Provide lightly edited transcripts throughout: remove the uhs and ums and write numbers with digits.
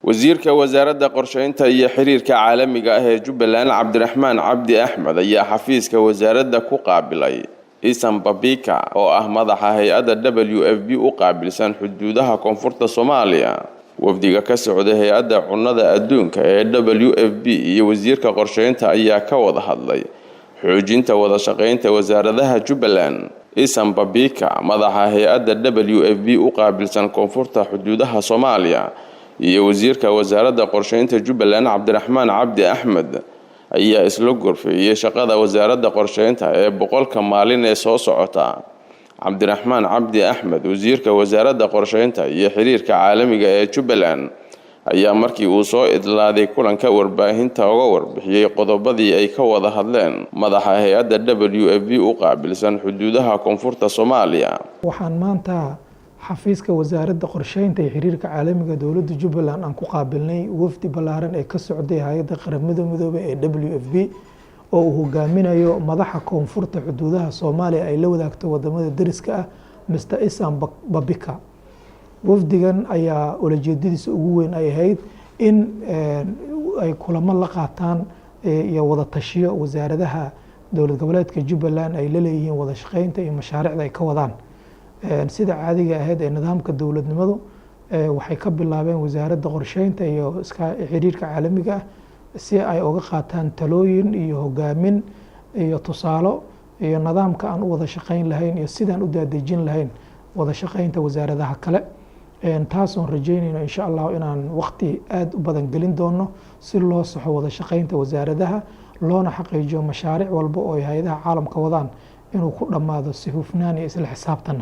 wasiirka wasaaradda qorsheynta iyo xiriirka caalamiga ah ee Jubbaland Cabdiraxmaan Cabdi Axmed ayaa xafiiska wasaaradda ku qaabilay Isan Babika oo ah madaxa hay'adda WFP u qaabilsan xuduudaha koonfurta Soomaaliya. wafdiga ka socda hay'adda cunnada adduunka ee WFP iyo wasiirka qorsheynta ayaa ka wada hadlay xoojinta wada shaqeynta wasaaradaha Jubbaland. Isan Babika madaxa hay'adda WFP u qaabilsan koonfurta xuduudaha Soomaaliya iyo wasiirka wasaaradda qorsheynta Jubbaland Cabdiraxmaan Cabdi Axmed ayaa isla gorfeeyay shaqada wasaaradda qorsheynta ee 100 maalin ee soo socota. Cabdiraxmaan Cabdi Axmed wasiirka wasaaradda qorsheynta iyo xiriirka caalamiga ee Jubbaland ayaa markii uu soo idlaaday kulanka warbaahinta uga warbixiyay qodobadii ay ka wada hadleen madaxa hay'adda WFP u qaabilsan xuduudaha koonfurta Soomaaliya. waxaan maanta xafiiska wasaaradda qorsheynta iyo xiriirka caalamiga dowladda Jubbaland aan ku qaabilnay wafdi ballaaran ee ka socday hay'adda qaramada midoobay ee WFP oo uu hogaaminayo madaxa koonfurta xuduudaha Soomaaliya ay la wadaagto wadamada dariska ah Mr. Isan Babika. wafdigan ayaa ulajeedadiisa ugu weyn ay ahayd in ay kulamo la qaataan iyo wada tashiyo wasaaradaha dowlad goboleedka Jubbaland ay la leeyihiin wada shaqeynta iyo mashaariicda ay ka wadaan. sida caadiga ahayd ee nidaamka dowladnimadu waxay ka bilaabeen wasaaradda qorsheynta iyo xiriirka caalamiga ah si ay uga qaataan talooyin iyo hogaamin iyo tusaalo iyo nidaamka aan u wada shaqeyn lahayn iyo sidaan u daadejin lahayn wada shaqeynta wasaaradaha kale. taasoon rajeynayno insha Allah inaan waqti aad u badan gelin doono si loo saxo wada shaqeynta wasaaradaha loona xaqiijiyo mashaariic walba oo ay hay'adaha caalamka wadaan inuu ku dhamaado si hufnaan iyo isla xisaabtan.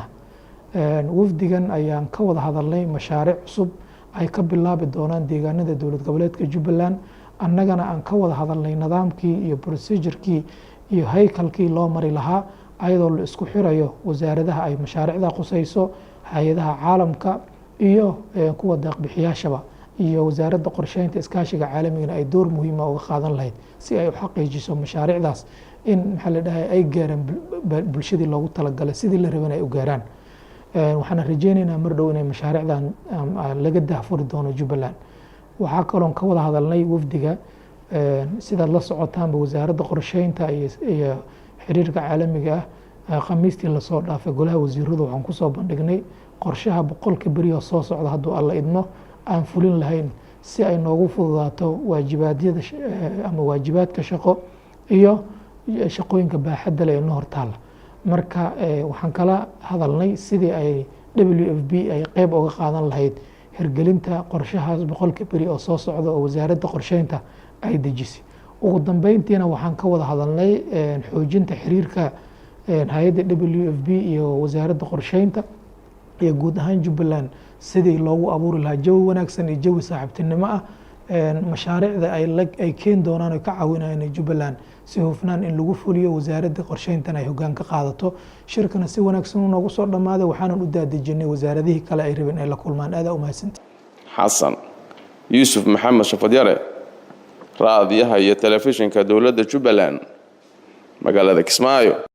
wafdigan ayaan ka wada hadalnay mashaariic cusub ay ka bilaabi doonaan deegaanada dowlad goboleedka Jubbaland annagana aan ka wada hadalnay nidaamkii iyo procedure-kii iyo haykalkii loo mari lahaa ayadoo la isku xirayo wasaaradaha ay mashaariicda qusayso hay'adaha caalamka iyo kuwa deeq-bixiyaashaba iyo wasaaradda qorsheynta iskaashiga caalamiga ay door muhiim ah uga qaadan lahayd si ay u xaqiijiso mashaariicdaas in maxaa la dhahay ay gaaraan bulshadii loogu talagalay sidii la rabay ay u gaaraan. waxaan rajeynaynaa mar dhow inay mashaariicdan laga daahfuri doono Jubbaland. waxaa kaloo ka wada hadalnay wafdiga sida la socotaanba wasaaradda qorsheynta iyo xiriirka caalamiga ah khamiistii la soo dhaafay golaha wasiiradu waxaan ku soo bandhignay qorshaha 100 bari oo soo socda hadduu alla idmo aan fulin lahayn si ay noogu fududaato waajibaadyada ama waajibaadka shaqo iyo shaqooyinka baaxadda leh ee noo hortaala. marka waxaan kala hadalnay sidii ay WFP ay qayb uga qaadan lahayd hirgelinta qorshahaas 100 bari oo soo socda oo wasaaradda qorsheynta ay dejisay. ugu dambeyntiina waxaan ka wada hadalnay xoojinta xiriirka hay'adda WFP iyo wasaaradda qorsheynta iyo guud ahaan Jubbaland sidii loogu abuuri lahaa jawi wanaagsan iyo jawi saaxiibtinimo ah. mashaariicda ay keen doonaan oo ka caawinayaan Jubbaland si hufnaan in lagu fuliyo wasaaradda qorsheyntan ay hoggaan ka qaadato. shirkana si wanaagsan noogu soo dhamaaday waxaan u daadejinay wasaaradihii kale ay rabeen ay la kulmaan. aad u mahadsantahay. Xasan Yuusuf Maxamed Shafadyare raadiyaha iyo telefishinka dowladda Jubbaland magaalada Kismaayo.